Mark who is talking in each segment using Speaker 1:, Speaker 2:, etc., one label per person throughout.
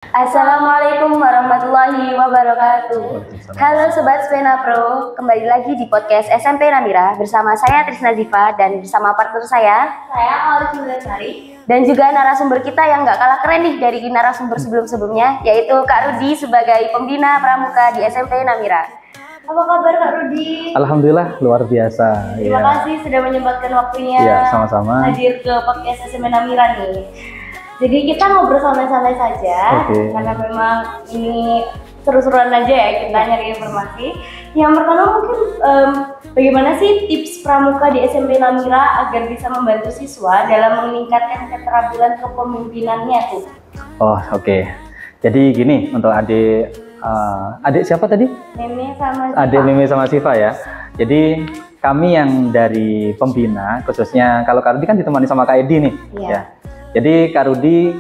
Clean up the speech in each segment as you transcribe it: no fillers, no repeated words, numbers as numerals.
Speaker 1: Assalamualaikum warahmatullahi wabarakatuh. Halo Sobat Spena Pro, kembali lagi di podcast SMP Namira bersama saya Trisna Ziva dan bersama partner saya
Speaker 2: Aulis Mulyasari,
Speaker 1: dan juga narasumber kita yang gak kalah keren nih dari narasumber sebelum-sebelumnya, yaitu Kak Rudi sebagai pembina pramuka di SMP Namira.
Speaker 2: Apa kabar Kak Rudi?
Speaker 3: Alhamdulillah luar biasa.
Speaker 2: Terima kasih sudah menyempatkan waktunya
Speaker 3: sama-sama
Speaker 2: hadir ke podcast SMP Namira nih. Jadi kita ngobrol santai-santai saja, karena memang ini seru-seruan aja ya kita nyari informasi. Yang pertama mungkin bagaimana sih tips pramuka di SMP Namira agar bisa membantu siswa dalam meningkatkan keterampilan kepemimpinannya tuh?
Speaker 3: Jadi gini untuk adik siapa tadi?
Speaker 2: Meme sama Siva.
Speaker 3: Adik Meme sama Siva ya. Jadi kami yang dari pembina, khususnya kalau Kak Rudi kan ditemani sama Kak Edi nih.
Speaker 2: Iya.
Speaker 3: Ya. Jadi Kak Rudi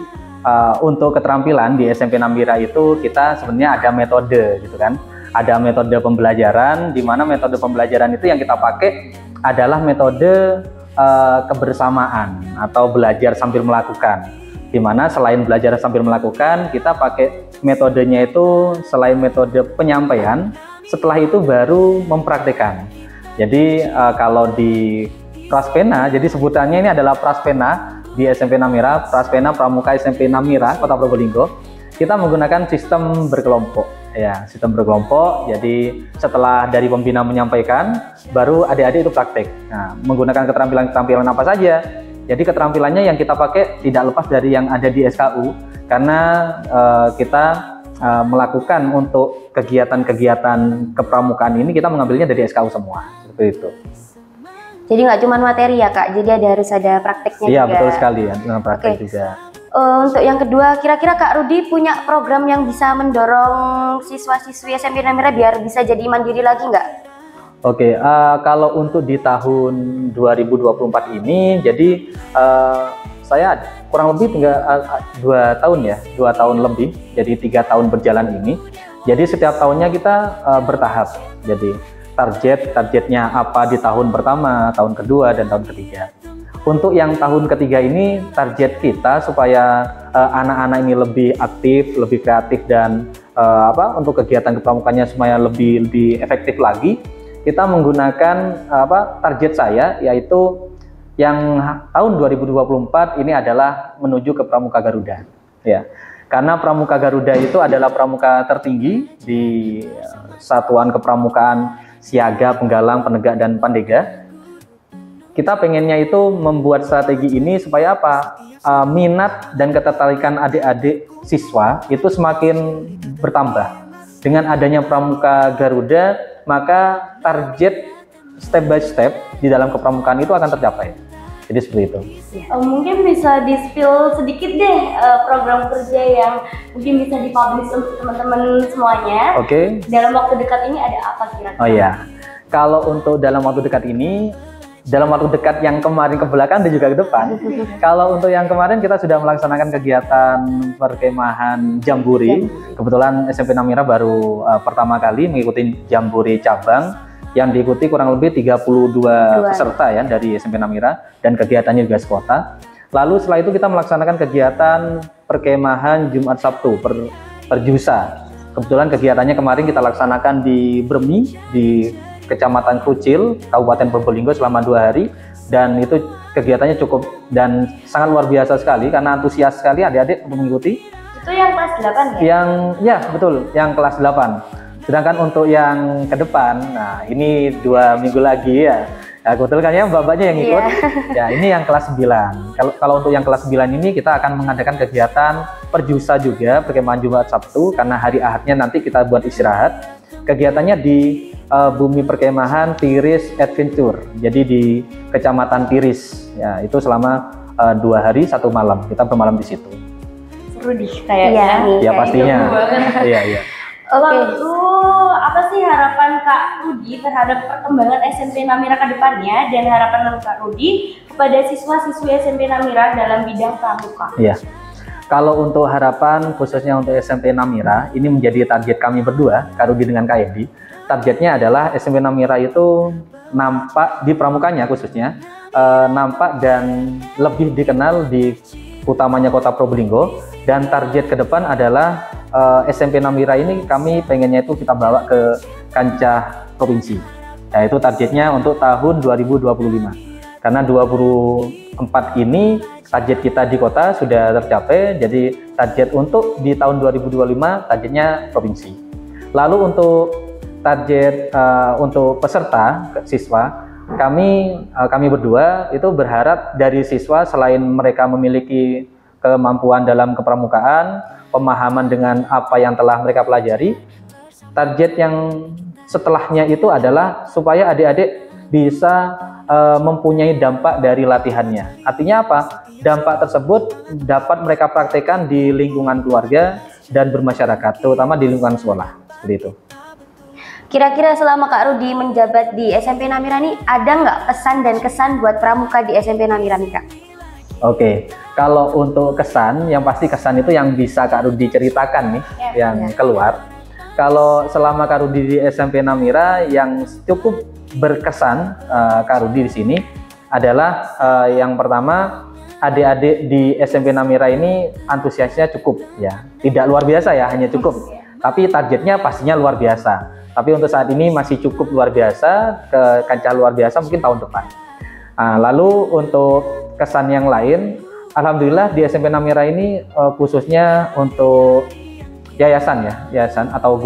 Speaker 3: untuk keterampilan di SMP Namira itu kita sebenarnya ada metode gitu kan. Ada metode pembelajaran, di mana metode pembelajaran itu yang kita pakai adalah metode kebersamaan atau belajar sambil melakukan. Di mana selain belajar sambil melakukan, kita pakai metodenya itu selain metode penyampaian, setelah itu baru mempraktikkan. Jadi kalau di Praspena, jadi sebutannya ini adalah Praspena di SMP Namira, Praspena Pramuka SMP Namira, Kota Probolinggo. Kita menggunakan sistem berkelompok, ya, sistem berkelompok. Jadi setelah dari pembina menyampaikan, baru adik-adik itu praktek. Nah, menggunakan keterampilan apa saja? Jadi keterampilannya yang kita pakai tidak lepas dari yang ada di SKU, karena kita melakukan untuk kegiatan-kegiatan kepramukaan ini kita mengambilnya dari SKU semua, seperti itu.
Speaker 1: Jadi nggak cuma materi ya Kak, jadi harus ada prakteknya juga.
Speaker 3: Iya betul sekali ya, praktek juga.
Speaker 1: Untuk yang kedua, kira-kira Kak Rudi punya program yang bisa mendorong siswa-siswi SMP Namira biar bisa jadi mandiri lagi nggak?
Speaker 3: Kalau untuk di tahun 2024 ini, jadi saya kurang lebih tinggal 2 tahun ya, 2 tahun lebih, jadi 3 tahun berjalan ini. Jadi setiap tahunnya kita bertahap. Jadi targetnya apa di tahun pertama, tahun kedua, dan tahun ketiga. Untuk yang tahun ketiga ini target kita supaya anak-anak ini lebih aktif, lebih kreatif dan untuk kegiatan kepramukannya supaya lebih efektif lagi. Kita menggunakan target saya yaitu yang tahun 2024 ini adalah menuju ke Pramuka Garuda. Ya. Karena Pramuka Garuda itu adalah pramuka tertinggi di Satuan Kepramukaan Siaga, Penggalang, Penegak, dan Pandega. Kita pengennya itu membuat strategi ini supaya apa? Minat dan ketertarikan adik-adik siswa itu semakin bertambah. Dengan adanya Pramuka Garuda, maka target step by step di dalam kepramukaan itu akan tercapai. Jadi seperti itu.
Speaker 2: Mungkin bisa di-spill sedikit deh program kerja yang mungkin bisa dipublish untuk teman-teman semuanya. Dalam waktu dekat ini ada apa kira-kira?
Speaker 3: Kalau untuk dalam waktu dekat ini, dalam waktu dekat yang kemarin ke belakang dan juga ke depan. Kalau untuk yang kemarin kita sudah melaksanakan kegiatan perkemahan Jamburi. Kebetulan SMP Namira baru pertama kali mengikuti Jamburi cabang yang diikuti kurang lebih 32 peserta ya dari SMP Namira, dan kegiatannya juga sekota. Lalu setelah itu kita melaksanakan kegiatan perkemahan Jumat Sabtu Perjusa. Kebetulan kegiatannya kemarin kita laksanakan di Bremi, di Kecamatan Krucil, Kabupaten Probolinggo selama 2 hari, dan itu kegiatannya cukup dan sangat luar biasa sekali karena antusias sekali adik-adik untuk mengikuti.
Speaker 2: Itu yang kelas 8 ya?
Speaker 3: Yang kelas 8. Sedangkan untuk yang ke depan, nah ini 2 minggu lagi ya. Ya kebetulan kan ya mbak-mbaknya yang ikut. Ya ini yang kelas 9. Kalau untuk yang kelas 9 ini kita akan mengadakan kegiatan Perjusa juga, perkemahan Jumat Sabtu, karena hari Ahadnya nanti kita buat istirahat. Kegiatannya di Bumi Perkemahan Tiris Adventure. Jadi di Kecamatan Tiris. Ya itu selama 2 hari 1 malam. Kita bermalam di situ.
Speaker 2: Seru deh kayaknya.
Speaker 3: Ya pastinya. Iya.
Speaker 2: Lalu apa sih harapan Kak Rudi terhadap perkembangan SMP Namira ke depannya, dan harapan Kak Rudi kepada siswa-siswi SMP Namira dalam bidang pramuka?
Speaker 3: Iya. Kalau untuk harapan khususnya untuk SMP Namira, ini menjadi target kami berdua, Kak Rudi dengan Kak Edi. Targetnya adalah SMP Namira itu nampak di pramukanya khususnya nampak dan lebih dikenal di utamanya Kota Probolinggo Dan target ke depan adalah SMP Namira ini kami pengennya itu kita bawa ke kancah provinsi. Yaitu targetnya untuk tahun 2025. Karena 24 ini target kita di kota sudah tercapai, jadi target untuk di tahun 2025 targetnya provinsi. Lalu untuk target untuk peserta siswa, kami berdua itu berharap dari siswa selain mereka memiliki kemampuan dalam kepramukaan, pemahaman dengan apa yang telah mereka pelajari, target yang setelahnya itu adalah supaya adik-adik bisa mempunyai dampak dari latihannya. Artinya apa? Dampak tersebut dapat mereka praktekkan di lingkungan keluarga dan bermasyarakat, terutama di lingkungan sekolah. Seperti itu.
Speaker 1: Kira-kira selama Kak Rudi menjabat di SMP Namira ini, ada nggak pesan dan kesan buat pramuka di SMP Namira nih, Kak?
Speaker 3: Oke, kalau untuk kesan, yang pasti kesan itu yang bisa Kak Rudi ceritakan nih, yang keluar. Kalau selama Kak Rudi di SMP Namira, yang cukup berkesan Kak Rudi di sini adalah yang pertama, adik-adik di SMP Namira ini antusiasnya cukup ya, tidak luar biasa ya, hanya cukup. Tapi targetnya pastinya luar biasa. Tapi untuk saat ini masih cukup luar biasa, ke kancah luar biasa mungkin tahun depan. Lalu untuk kesan yang lain, alhamdulillah di SMP Namira ini khususnya untuk yayasan atau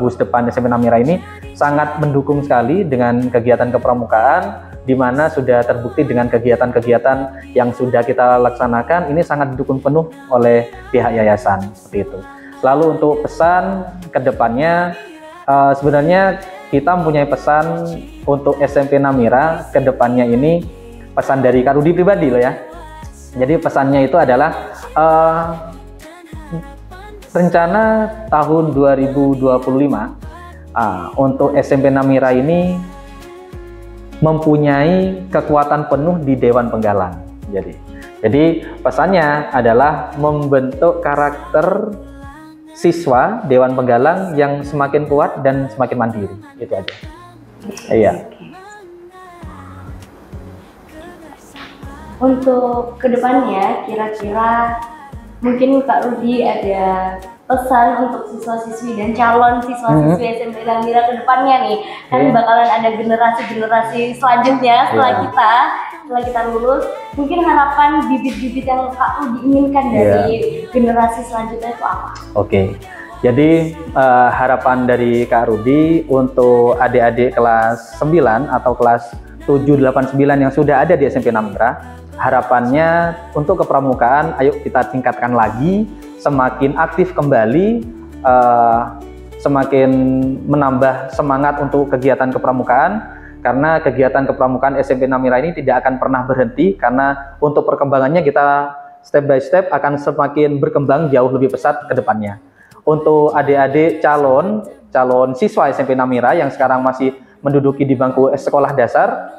Speaker 3: Gus Depan SMP Namira ini sangat mendukung sekali dengan kegiatan kepramukaan, di mana sudah terbukti dengan kegiatan-kegiatan yang sudah kita laksanakan ini sangat didukung penuh oleh pihak yayasan seperti itu. Lalu untuk pesan ke depannya, sebenarnya kita mempunyai pesan untuk SMP Namira ke depannya ini, pesan dari Kak Rudi pribadi loh ya. Jadi pesannya itu adalah rencana tahun 2025 untuk SMP Namira ini mempunyai kekuatan penuh di Dewan Penggalang. Jadi pesannya adalah membentuk karakter siswa Dewan Penggalang yang semakin kuat dan semakin mandiri. Itu aja. Iya.
Speaker 2: Untuk kedepannya, kira-kira mungkin Kak Rudi ada pesan untuk siswa-siswi dan calon siswa-siswi SMP Namira ke depannya nih. Kan bakalan ada generasi-generasi selanjutnya setelah kita lulus. Mungkin harapan bibit-bibit yang Kak Rudi inginkan dari generasi selanjutnya itu apa?
Speaker 3: Oke. Jadi harapan dari Kak Rudi untuk adik-adik kelas 9 atau kelas 7, 8, 9 yang sudah ada di SMP Namira, harapannya untuk kepramukaan, ayo kita tingkatkan lagi, semakin aktif kembali, semakin menambah semangat untuk kegiatan kepramukaan, karena kegiatan kepramukaan SMP Namira ini tidak akan pernah berhenti, karena untuk perkembangannya kita step by step akan semakin berkembang jauh lebih pesat ke depannya. Untuk adik-adik calon siswa SMP Namira yang sekarang masih menduduki di bangku sekolah dasar,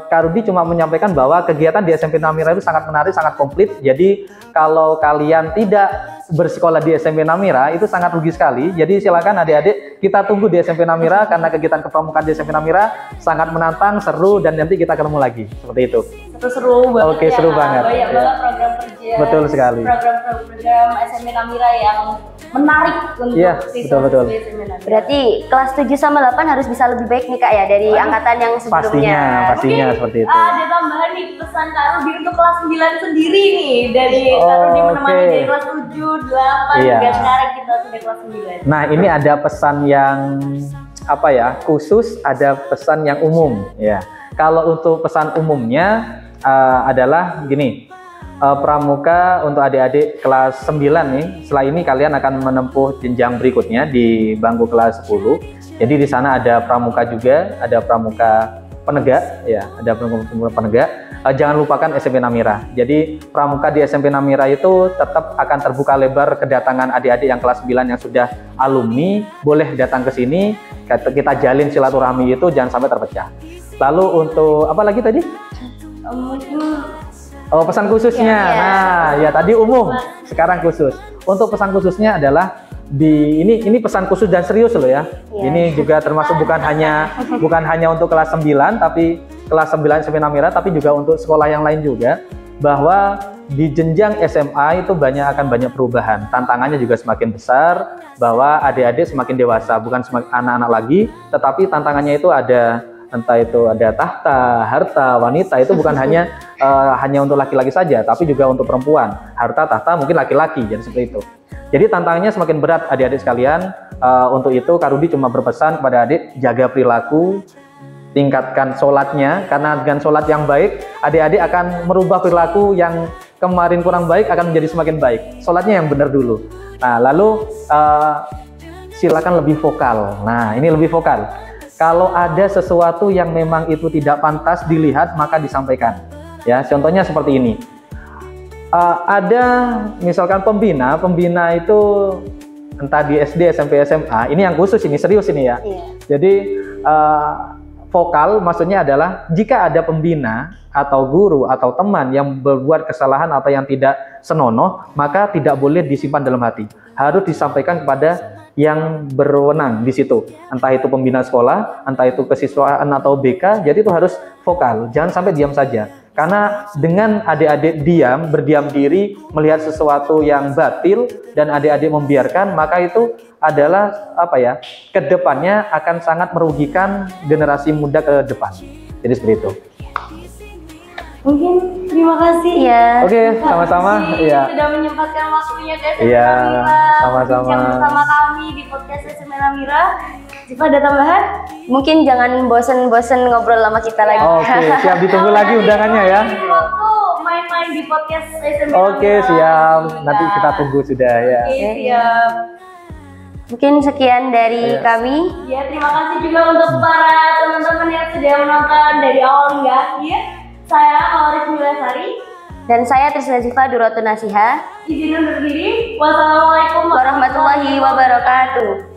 Speaker 3: Kak Rudi cuma menyampaikan bahwa kegiatan di SMP Namira itu sangat menarik, sangat komplit. Jadi kalau kalian tidak bersekolah di SMP Namira itu sangat rugi sekali. Jadi silakan adik-adik, kita tunggu di SMP Namira karena kegiatan kepramukaan di SMP Namira sangat menantang, seru, dan nanti kita ketemu lagi. Seperti itu.
Speaker 2: Seru banget.
Speaker 3: Oke, seru banget.
Speaker 2: Banyak banget program kerja.
Speaker 3: Betul sekali.
Speaker 2: Program SMP Namira yang menarik untuk siswa SMP Namira.
Speaker 1: Berarti kelas 7 sama 8 harus bisa lebih baik nih Kak ya dari angkatan yang sebelumnya.
Speaker 3: Pastinya seperti itu.
Speaker 2: Ada tambahan nih pesan Kak Rudi untuk kelas 9 sendiri nih, dari Kak Rudi menemani dari kelas 7, 8 hingga sekarang kita sudah kelas 9.
Speaker 3: Nah, ini ada pesan yang khusus, ada pesan yang umum ya. Kalau untuk pesan umumnya adalah gini. Pramuka untuk adik-adik kelas 9 nih, setelah ini kalian akan menempuh jenjang berikutnya di bangku kelas 10. Jadi di sana ada pramuka juga, ada pramuka penegak ya, ada pramuka penegak. Jangan lupakan SMP Namira. Jadi pramuka di SMP Namira itu tetap akan terbuka lebar kedatangan adik-adik yang kelas 9 yang sudah alumni, boleh datang ke sini, kita jalin silaturahmi itu jangan sampai terpecah. Lalu untuk apa lagi tadi? Pesan khususnya. Nah, ya tadi umum, sekarang khusus. Untuk pesan khususnya adalah ini pesan khusus dan serius loh ya. Ini juga termasuk bukan hanya untuk kelas 9 tapi kelas 9 SMP Namira, tapi juga untuk sekolah yang lain juga, bahwa di jenjang SMA itu akan banyak perubahan. Tantangannya juga semakin besar, bahwa adik-adik semakin dewasa, bukan semakin anak-anak lagi, tetapi tantangannya itu ada, entah itu ada tahta, harta, wanita, itu bukan hanya untuk laki-laki saja, tapi juga untuk perempuan. Harta, tahta mungkin laki-laki, jadi seperti itu. Jadi tantangannya semakin berat adik-adik sekalian. Untuk itu Kak Rudi cuma berpesan kepada adik, jaga perilaku, tingkatkan sholatnya, karena dengan sholat yang baik, adik-adik akan merubah perilaku yang kemarin kurang baik akan menjadi semakin baik. Sholatnya yang benar dulu. Nah, lalu silakan lebih vokal. Nah, ini lebih vokal. Kalau ada sesuatu yang memang itu tidak pantas dilihat, maka disampaikan. Ya, contohnya seperti ini. Ada misalkan pembina itu entah di SD, SMP, SMA. Ini yang khusus, ini serius ini ya.
Speaker 1: Iya.
Speaker 3: Jadi vokal maksudnya adalah jika ada pembina atau guru atau teman yang berbuat kesalahan atau yang tidak senonoh, maka tidak boleh disimpan dalam hati. Harus disampaikan kepada yang berwenang di situ. Entah itu pembina sekolah, entah itu kesiswaan atau BK, jadi itu harus vokal. Jangan sampai diam saja. Karena dengan adik-adik berdiam diri melihat sesuatu yang batil dan adik-adik membiarkan, maka itu adalah kedepannya akan sangat merugikan generasi muda ke depan. Jadi seperti itu.
Speaker 2: Mungkin terima kasih
Speaker 1: ya.
Speaker 3: Oke, sama-sama. Iya.
Speaker 2: Sudah menyempatkan waktunya ke SMA
Speaker 3: Iya,
Speaker 2: Namira.
Speaker 3: sama-sama.
Speaker 2: Yang bersama kami di podcast SMA Namira. Ziva ada tambahan?
Speaker 1: Mungkin jangan bosen-bosen ngobrol sama kita lagi.
Speaker 3: Oke, siap, ditunggu lagi undangannya ya.
Speaker 2: Waktu main-main di podcast SMA
Speaker 3: Oke,
Speaker 2: Namira.
Speaker 3: siap. Nanti kita tunggu sudah ya.
Speaker 2: Oke, siap.
Speaker 1: Mungkin sekian dari
Speaker 3: Iya.
Speaker 1: kami.
Speaker 2: Ya, terima kasih juga untuk para teman-teman yang sudah menonton dari awal hingga akhir. Saya Auris Mulyasari.
Speaker 1: Dan saya Trisna Ziva Duratun Nasiha.
Speaker 2: Izin undur diri. Wassalamualaikum
Speaker 1: Warahmatullahi wabarakatuh.